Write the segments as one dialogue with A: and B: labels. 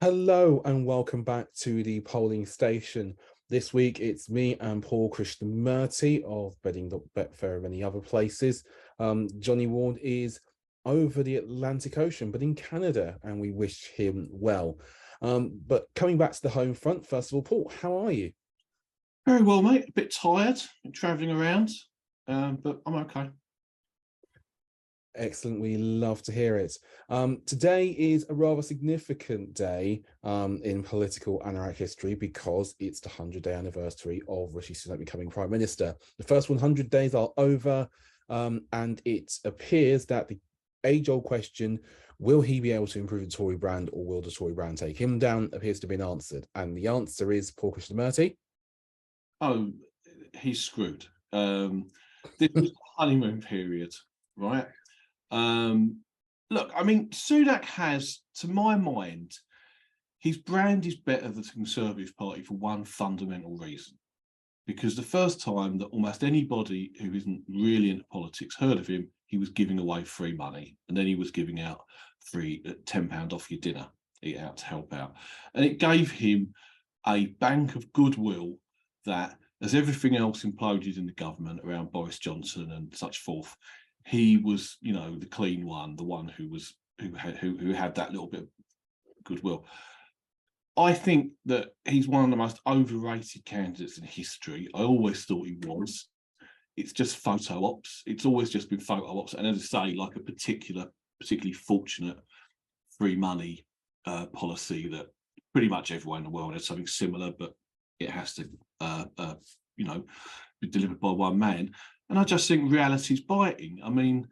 A: Hello and welcome back to the polling station. This week it's me and Paul Krishnamurty of Betting.Betfair and many other places. Johnny Ward is over the Atlantic Ocean, but in Canada, and we wish him well. But coming back to the home front, first of all, Paul, how are you?
B: Very well, mate. A bit tired, travelling around, but I'm okay.
A: Excellent. We love to hear it. Today is a rather significant day in political and our history because it's the 100-day anniversary of Rishi Sunak becoming Prime Minister. The first 100 days are over, and it appears that the age-old question, will he be able to improve the Tory brand or will the Tory brand take him down, appears to have been answered. And the answer is Paul Krishnamurty.
B: Oh, he's screwed. This is the honeymoon period, right? Look, I mean, Sunak has, to my mind, his brand is better than the Conservative Party for one fundamental reason. Because the first time that almost anybody who isn't really into politics heard of him, he was giving away free money. And then he was giving out free £10 off your dinner, eat out to help out. And it gave him a bank of goodwill that, as everything else imploded in the government around Boris Johnson and such forth, he was, you know, the clean one, the one who had that little bit of goodwill. I think that he's one of the most overrated candidates in history. I always thought he was. It's just photo ops. It's always just been photo ops. And as I say, like a particularly fortunate free money policy that pretty much everyone in the world has something similar, but it has to, be delivered by one man. And I just think reality's biting. I mean,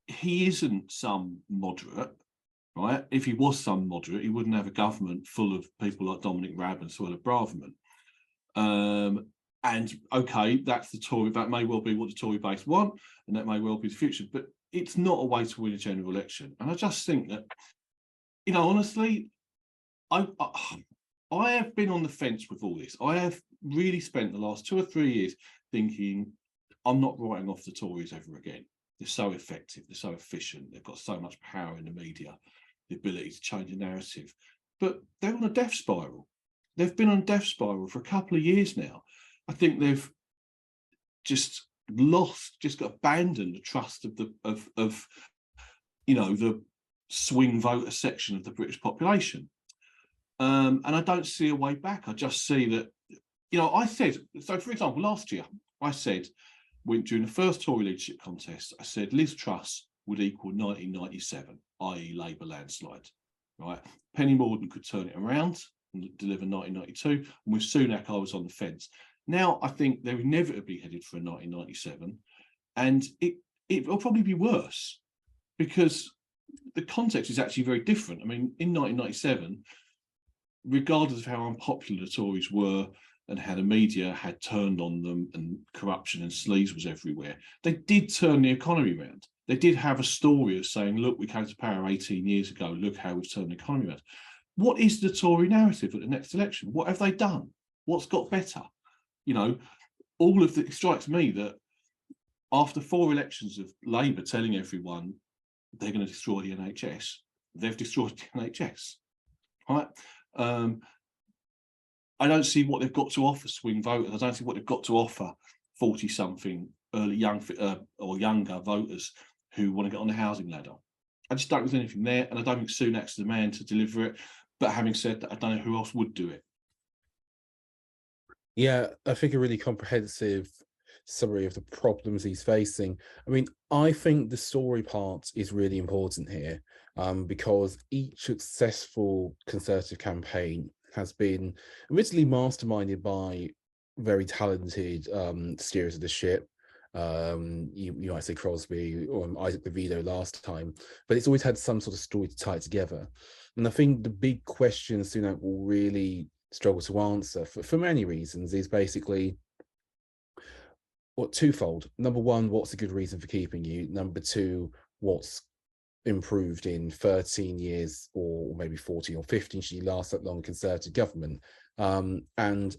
B: he isn't some moderate. Right? If he was some moderate, he wouldn't have a government full of people like Dominic Raab and Suella Braverman. And okay, that's the Tory. That may well be what the Tory base want, and that may well be the future. But it's not a way to win a general election. And I just think that, you know, honestly, I have been on the fence with all this. I have really spent the last 2 or 3 years thinking, I'm not writing off the Tories ever again. They're so effective. They're so efficient. They've got so much power in the media, the ability to change the narrative. But they're on a death spiral. They've been on a death spiral for a couple of years now. I think they've just got abandoned the trust of the swing voter section of the British population. And I don't see a way back. I just see that, you know, I said, so for example, last year, I said, during the first Tory leadership contest, I said Liz Truss would equal 1997, i.e. Labour landslide, right? Penny Mordaunt could turn it around and deliver 1992, and with Sunak, I was on the fence. Now, I think they're inevitably headed for a 1997, and it will probably be worse because the context is actually very different. I mean, in 1997, regardless of how unpopular the Tories were, and how the media had turned on them and corruption and sleaze was everywhere, they did turn the economy around. They did have a story of saying, look, we came to power 18 years ago, look how we've turned the economy around. What is the Tory narrative at the next election? What have they done? What's got better? You know, it strikes me that after 4 elections of Labour telling everyone they're going to destroy the NHS, they've destroyed the NHS, right? I don't see what they've got to offer swing voters. I don't see what they've got to offer 40-something, or younger voters who want to get on the housing ladder. I just don't think there's anything there, and I don't think Sunak's the man to deliver it. But having said that, I don't know who else would do it.
A: Yeah, I think a really comprehensive summary of the problems he's facing. I mean, I think the story part is really important here, because each successful Conservative campaign has been originally masterminded by very talented steerers of the ship. You might say Crosby or Isaac Davido last time, but it's always had some sort of story to tie it together. And I think the big question Sunak will really struggle to answer for many reasons is basically twofold. Number one, what's a good reason for keeping you? Number two, what's improved in 13 years or maybe 14 or 15 should you last that long Conservative government, and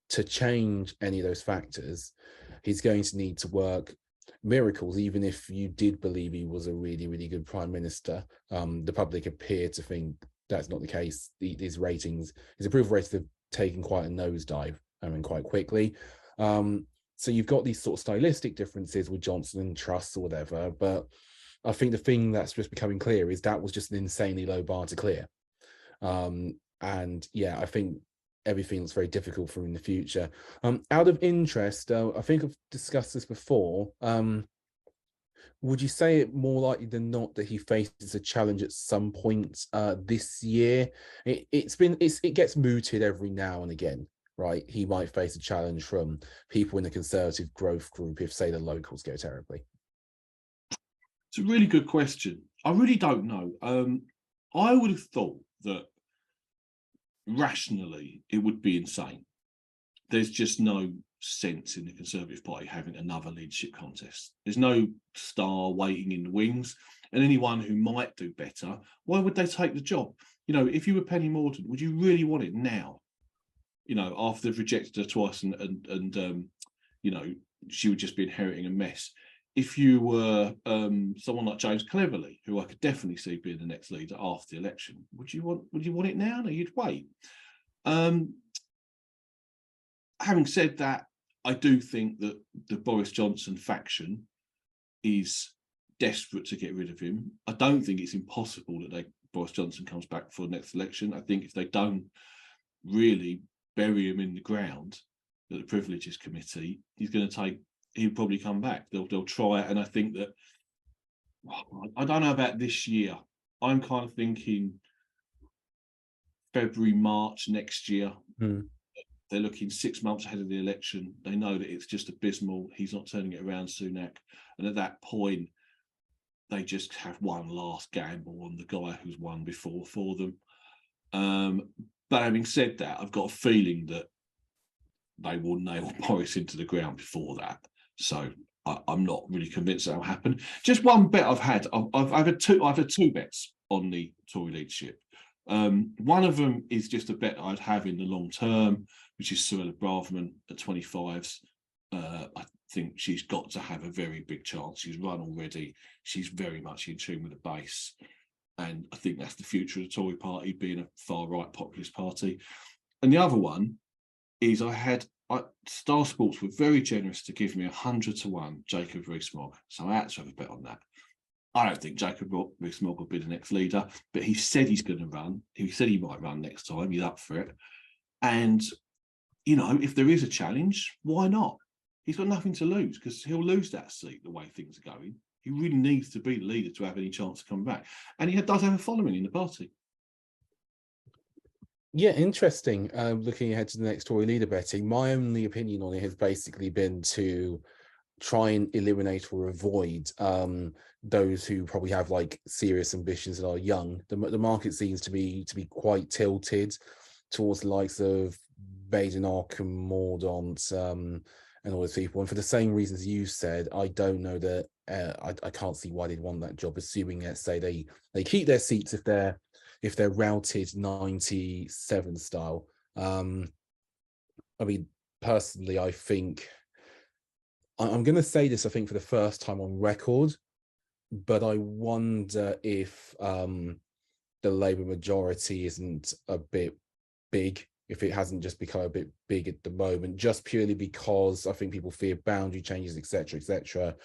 A: to change any of those factors he's going to need to work miracles, even if you did believe he was a really, really good prime minister. The public appear to think that's not the case. His ratings, his approval ratings have taken quite a nosedive, quite quickly. So you've got these sort of stylistic differences with Johnson and Truss or whatever, but I think the thing that's just becoming clear is that was just an insanely low bar to clear. And yeah, I think everything looks very difficult for him in the future. Out of interest, I think I've discussed this before. Would you say it more likely than not that he faces a challenge at some point this year? It gets mooted every now and again, right? He might face a challenge from people in the Conservative growth group if, say, the locals go terribly.
B: It's a really good question. I really don't know. I would have thought that rationally it would be insane. There's just no sense in the Conservative Party having another leadership contest. There's no star waiting in the wings, and anyone who might do better, why would they take the job? You know, if you were Penny Mordaunt, would you really want it now? You know, after they've rejected her twice and you know, she would just be inheriting a mess. If you were someone like James Cleverly, who I could definitely see being the next leader after the election, would you want it now? No, you'd wait. Having said that, I do think that the Boris Johnson faction is desperate to get rid of him. I don't think it's impossible that Boris Johnson comes back for the next election. I think if they don't really bury him in the ground at the Privileges Committee, he'll probably come back. They'll try it, and I think that, I don't know about this year. I'm kind of thinking February, March next year. They're looking 6 months ahead of the election. They know that it's just abysmal. He's not turning it around, Sunak. And at that point, they just have one last gamble on the guy who's won before for them. But having said that, I've got a feeling that they will nail Boris into the ground before that. So I'm not really convinced that'll happen. Just one bet I've had. I've had two bets on the Tory leadership. One of them is just a bet I'd have in the long term, which is Suella Braverman at 25s. I think she's got to have a very big chance. She's run already. She's very much in tune with the base. And I think that's the future of the Tory party, being a far-right populist party. And the other one is Star Sports were very generous to give me 100-1 Jacob Rees-Mogg. So I had to have a bet on that. I don't think Jacob Rees-Mogg will be the next leader, but he said he's going to run. He said he might run next time. He's up for it. And, you know, if there is a challenge, why not? He's got nothing to lose, because he'll lose that seat the way things are going. He really needs to be the leader to have any chance to come back. And he does have a following in the party.
A: Yeah, interesting. Looking ahead to the next Tory leader, Betty, my only opinion on it has basically been to try and eliminate or avoid those who probably have like serious ambitions and are young. The market seems to be quite tilted towards the likes of Badenoch and Mordaunt and all those people. And for the same reasons you said, I don't know that I can't see why they'd want that job, assuming, let's say, they keep their seats if they're routed 97 style. I mean, personally, I think I'm going to say this, I think, for the first time on record, but I wonder if the Labour majority isn't a bit big, if it hasn't just become a bit big at the moment, just purely because I think people fear boundary changes, etc.,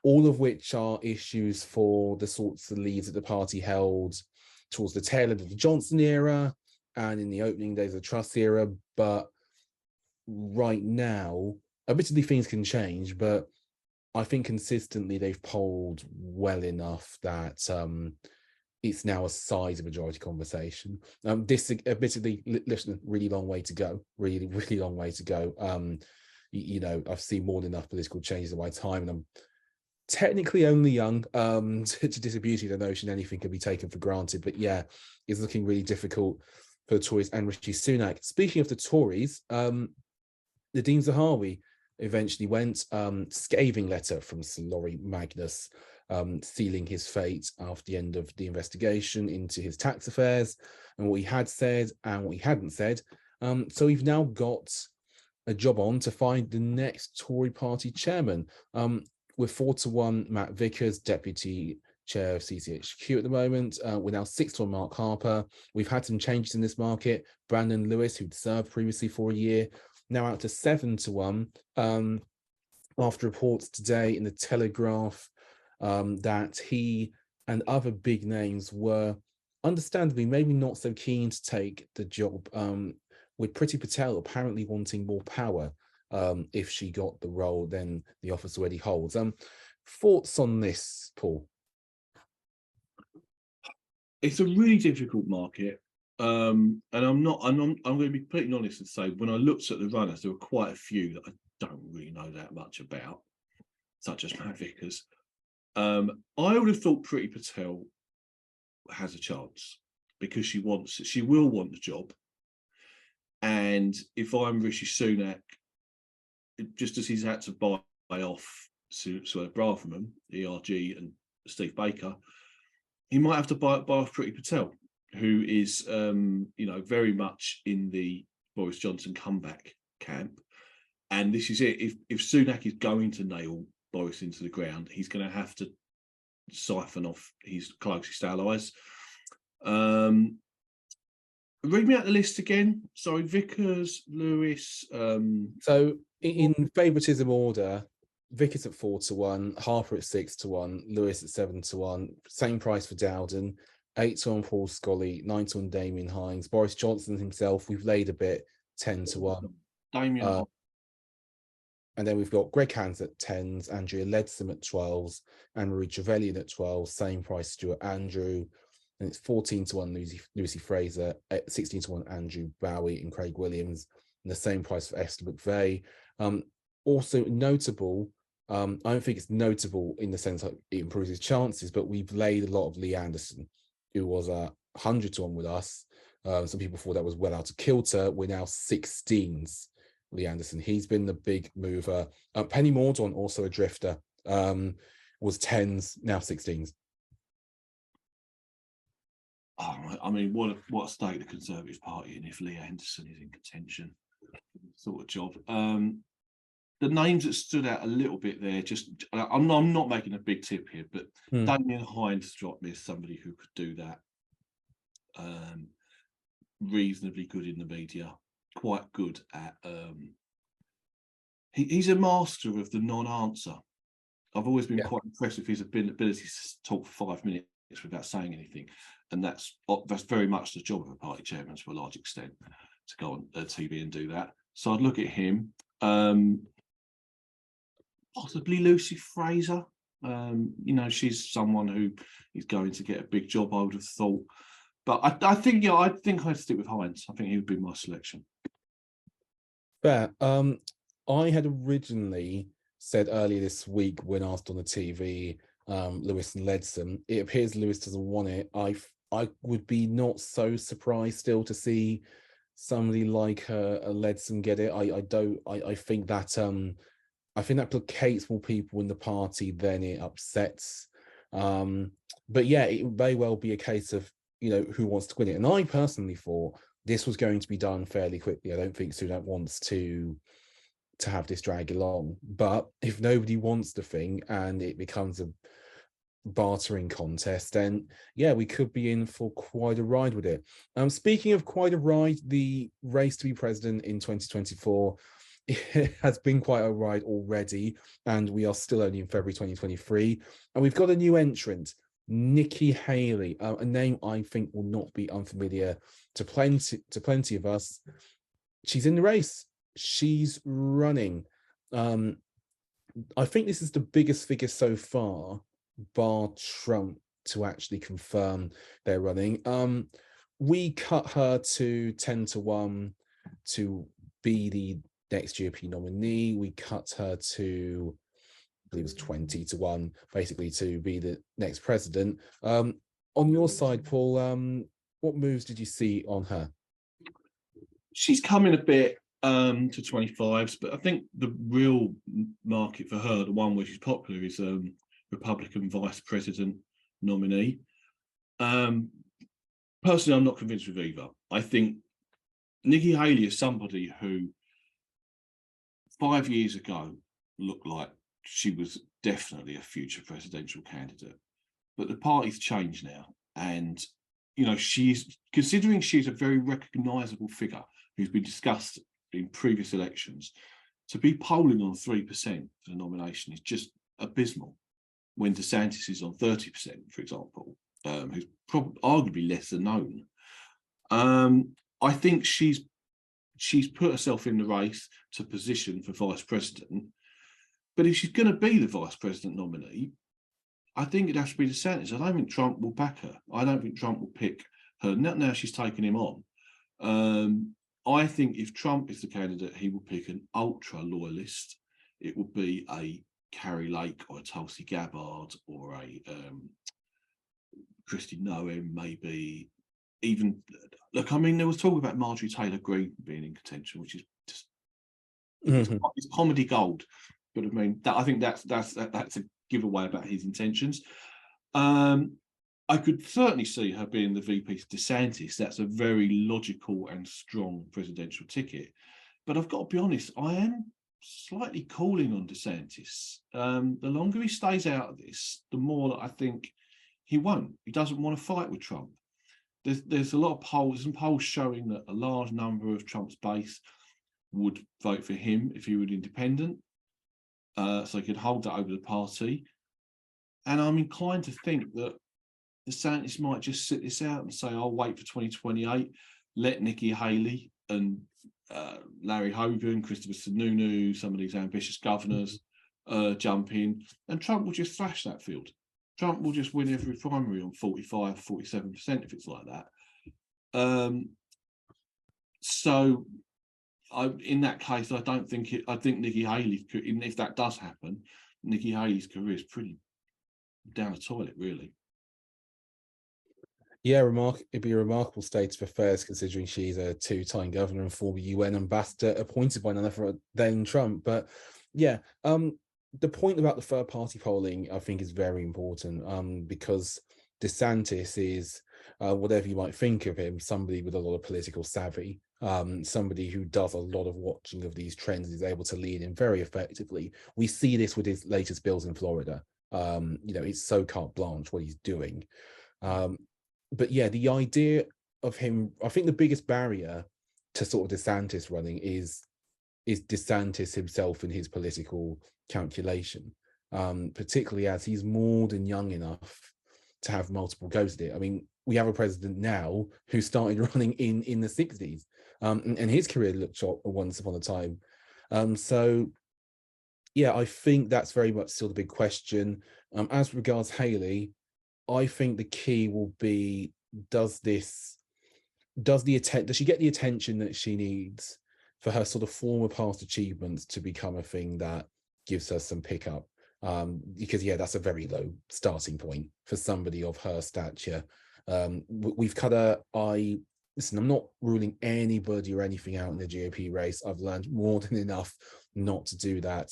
A: all of which are issues for the sorts of leads that the party held towards the tail end of the Johnson era and in the opening days of the Truss era. But right now, admittedly, things can change, but I think consistently they've polled well enough that it's now a size of majority conversation. This, admittedly, listen, really long way to go. Really, really long way to go. You know, I've seen more than enough political changes in my time, and I'm technically only young to disabuse the notion anything can be taken for granted. But yeah, it's looking really difficult for the Tories and Rishi Sunak. Speaking of the Tories, Nadhim Zahawi eventually went. Scathing letter from Sir Laurie Magnus, sealing his fate after the end of the investigation into his tax affairs and what he had said and what he hadn't said. So we've now got a job on to find the next Tory party chairman. We're 4-1 Matt Vickers, deputy chair of CCHQ at the moment. We're now 6-1 Mark Harper. We've had some changes in this market. Brandon Lewis, who'd served previously for a year, now out to 7-1. After reports today in the Telegraph that he and other big names were understandably maybe not so keen to take the job, with Priti Patel apparently wanting more power if she got the role than the office already holds. Thoughts on this, Paul?
B: It's a really difficult market. And I'm going to be completely honest and say, when I looked at the runners, there were quite a few that I don't really know that much about, such as Matt Vickers. I would have thought Priti Patel has a chance because she will want the job. And if I'm Rishi Sunak, just as he's had to buy off Suella Braverman, ERG, and Steve Baker, he might have to buy off Priti Patel, who is, very much in the Boris Johnson comeback camp. And this is it. If Sunak is going to nail Boris into the ground, he's going to have to siphon off his closest allies. Read me out the list again. Sorry, Vickers, Lewis.
A: So in favouritism order, Vickers at 4-1, Harper at 6-1, Lewis at 7-1. Same price for Dowden. 8-1 Paul Scully, 9-1 Damien Hines. Boris Johnson himself, we've laid a bit, 10-1.
B: Damien.
A: And then we've got Greg Hands at 10s, Andrea Leadsom at 12s, Anne-Marie Trevelyan at 12, same price Stuart Andrew. And it's 14-1 Lucy Fraser, 16-1 Andrew Bowie and Craig Williams, and the same price for Esther McVeigh. Also notable, I don't think it's notable in the sense that it improves his chances, but we've laid a lot of Lee Anderson, who was 100-1 with us. Some people thought that was well out of kilter. We're now 16s. Lee Anderson, he's been the big mover. Penny Mordaunt, also a drifter, was 10s, now 16s.
B: Oh, I mean, what a state the Conservative Party in if Lee Anderson is in contention, sort of job. The names that stood out a little bit there, I'm not making a big tip here, but Damien Hines struck me as somebody who could do that. Reasonably good in the media, quite good at. He's a master of the non-answer. I've always been quite impressed with his ability to talk for 5 minutes without saying anything, and that's very much the job of a party chairman to a large extent, to go on TV and do that. So I'd look at him. Possibly Lucy Fraser. She's someone who is going to get a big job, I would have thought. But I think I'd stick with Hines. I think he would be my selection.
A: Fair. I had originally said earlier this week when asked on the TV, Lewis and Leadsom. It appears Lewis doesn't want it. I would be not so surprised still to see somebody like a Leadsom get it. I think that placates more people in the party than it upsets. But yeah, it may well be a case of, who wants to win it. And I personally thought this was going to be done fairly quickly. I don't think Sunak wants to have this drag along. But if nobody wants the thing and it becomes a bartering contest, then yeah, we could be in for quite a ride with it. Speaking of quite a ride, the race to be president in 2024, it has been quite a ride already, and we are still only in February 2023, and we've got a new entrant, Nikki Haley, a name I think will not be unfamiliar to plenty of us. She's in the race. She's running. I think this is the biggest figure so far, bar Trump, to actually confirm they're running. We cut her to 10-1 to be the next GOP nominee. We cut her to, I believe it was 20-1, basically to be the next president. On your side, Paul, what moves did you see on her?
B: She's coming a bit to 25s, but I think the real market for her, the one where she's popular, is Republican vice president nominee. Personally, I'm not convinced with either. I think Nikki Haley is somebody who 5 years ago looked like she was definitely a future presidential candidate. But the party's changed now. And, you know, considering she's a very recognisable figure who's been discussed in previous elections, to be polling on 3% for the nomination is just abysmal when DeSantis is on 30%, for example, who's probably arguably lesser known. I think she's put herself in the race to position for vice president. But if she's going to be the vice president nominee, I think it has to be DeSantis. I don't think Trump will back her. I don't think Trump will pick her. Not now she's taken him on. I think if Trump is the candidate, he will pick an ultra loyalist. It will be a Carrie Lake or a Tulsi Gabbard or a Kristi Noem, maybe. Even look, I mean, there was talk about Marjorie Taylor Greene being in contention, which is just it's comedy gold. But I mean, I think that's a giveaway about his intentions. I could certainly see her being the VP DeSantis. That's a very logical and strong presidential ticket. But I've got to be honest, I am slightly calling on DeSantis. The longer he stays out of this, the more that I think he won't. He doesn't want to fight with Trump. There's a lot of polls, some polls showing that a large number of Trump's base would vote for him if he were independent. So he could hold that over the party. And I'm inclined to think that DeSantis might just sit this out and say, I'll wait for 2028, let Nikki Haley and Larry Hogan, Christopher Sununu, some of these ambitious governors jump in, and Trump will just thrash that field. Trump will just win every primary on 45, 47% if it's like that. So in that case, I think Nikki Haley, if that does happen, Nikki Haley's career is pretty down the toilet, really.
A: Yeah, it'd be a remarkable state of affairs considering she's a two-time governor and former UN ambassador appointed by none other than Trump. But yeah, the point about the third-party polling, I think, is very important because DeSantis is, whatever you might think of him, somebody with a lot of political savvy, somebody who does a lot of watching of these trends, is able to lead in very effectively. We see this with his latest bills in Florida. It's so carte blanche what he's doing. But yeah, the idea of him, I think the biggest barrier to sort of DeSantis running is DeSantis himself and his political calculation, particularly as he's more than young enough to have multiple goes at it. I mean, we have a president now who started running in the 60s, and his career looked short once upon a time. So yeah, I think that's very much still the big question. As regards Haley, I think the key will be, does she get the attention that she needs for her sort of former past achievements to become a thing that gives her some pickup? Because yeah, that's a very low starting point for somebody of her stature. We've cut her eye. Listen, I'm not ruling anybody or anything out in the GOP race. I've learned more than enough not to do that.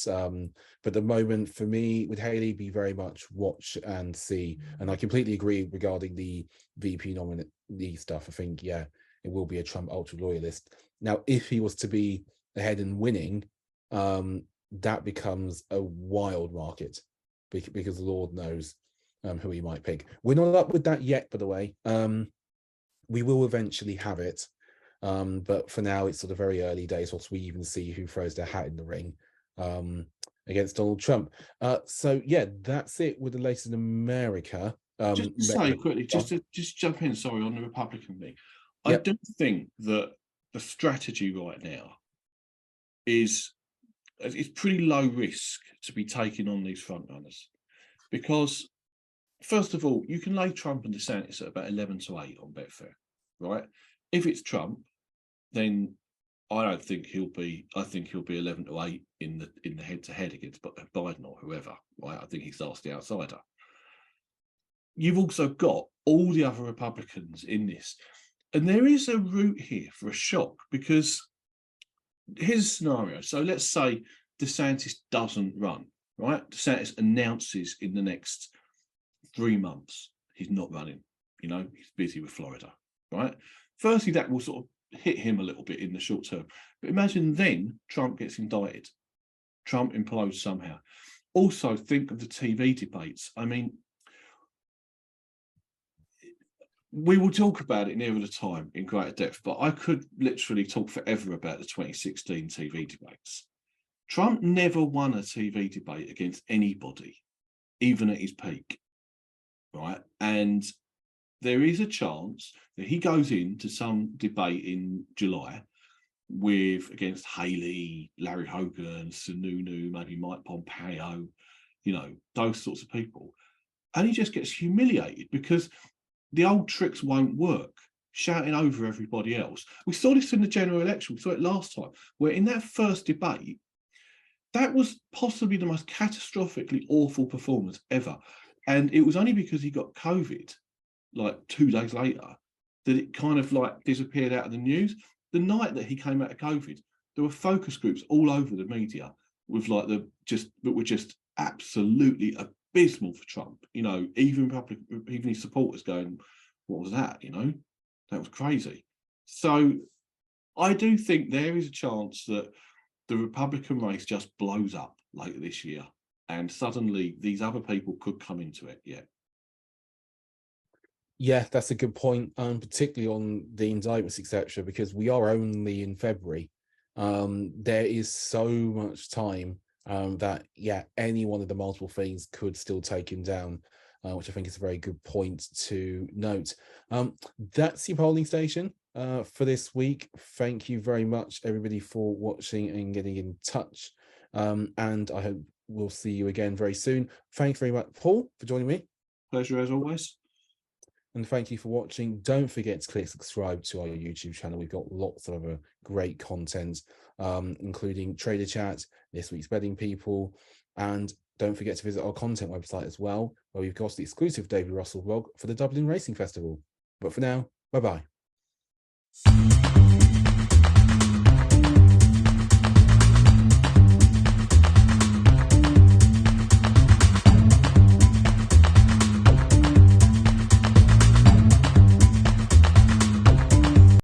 A: But the moment for me with Haley, be very much watch and see. And I completely agree regarding the VP nominee stuff. I think, yeah, it will be a Trump ultra loyalist. Now, if he was to be ahead and winning, that becomes a wild market because Lord knows who he might pick. We're not up with that yet, by the way. We will eventually have it, but for now it's sort of very early days whilst we even see who throws their hat in the ring against Donald Trump. So yeah, that's it with the latest in America.
B: Just to say quickly, just jump in, sorry, on the Republican thing. Yep. I do think that the strategy right now is it's pretty low risk to be taking on these frontrunners because, first of all, you can lay Trump and DeSantis at about 11-8 on Betfair, right? If it's Trump, then I think he'll be 11-8 in the head-to-head against Biden or whoever, right? I think he's last the outsider. You've also got all the other Republicans in this, and there is a route here for a shock because here's a scenario. So let's say DeSantis doesn't run, right? DeSantis announces in the next 3 months he's not running. He's busy with Florida, right? Firstly, that will sort of hit him a little bit in the short term. But imagine then Trump gets indicted. Trump implodes somehow. also think of the TV debates. I mean, we will talk about it nearer the time in greater depth, but I could literally talk forever about the 2016 TV debates. Trump never won a TV debate against anybody, even at his peak, right? And there is a chance that he goes into some debate in July against Haley, Larry Hogan, Sununu, maybe Mike Pompeo, those sorts of people. And he just gets humiliated because the old tricks won't work, shouting over everybody else. We saw this in the general election. We saw it last time, where in that first debate, that was possibly the most catastrophically awful performance ever. And it was only because he got COVID, like 2 days later, that it kind of like disappeared out of the news. The night that he came out of COVID, there were focus groups all over the media with that were just absolutely abysmal for Trump. Even his supporters going, "What was that?" That was crazy. So I do think there is a chance that the Republican race just blows up later this year, and suddenly these other people could come into it.
A: Yeah, that's a good point, particularly on the indictments, etc., because we are only in February. There is so much time that, any one of the multiple things could still take him down, which I think is a very good point to note. That's your polling station for this week. Thank you very much, everybody, for watching and getting in touch. And I hope we'll see you again very soon. Thanks very much, Paul, for joining me.
B: Pleasure as always.
A: And thank you for watching. Don't forget to click subscribe to our YouTube channel. We've got lots of other great content, including Trader Chat, this week's Betting People. And don't forget to visit our content website as well, where we've got the exclusive David Russell vlog for the Dublin Racing Festival. But for now, bye-bye.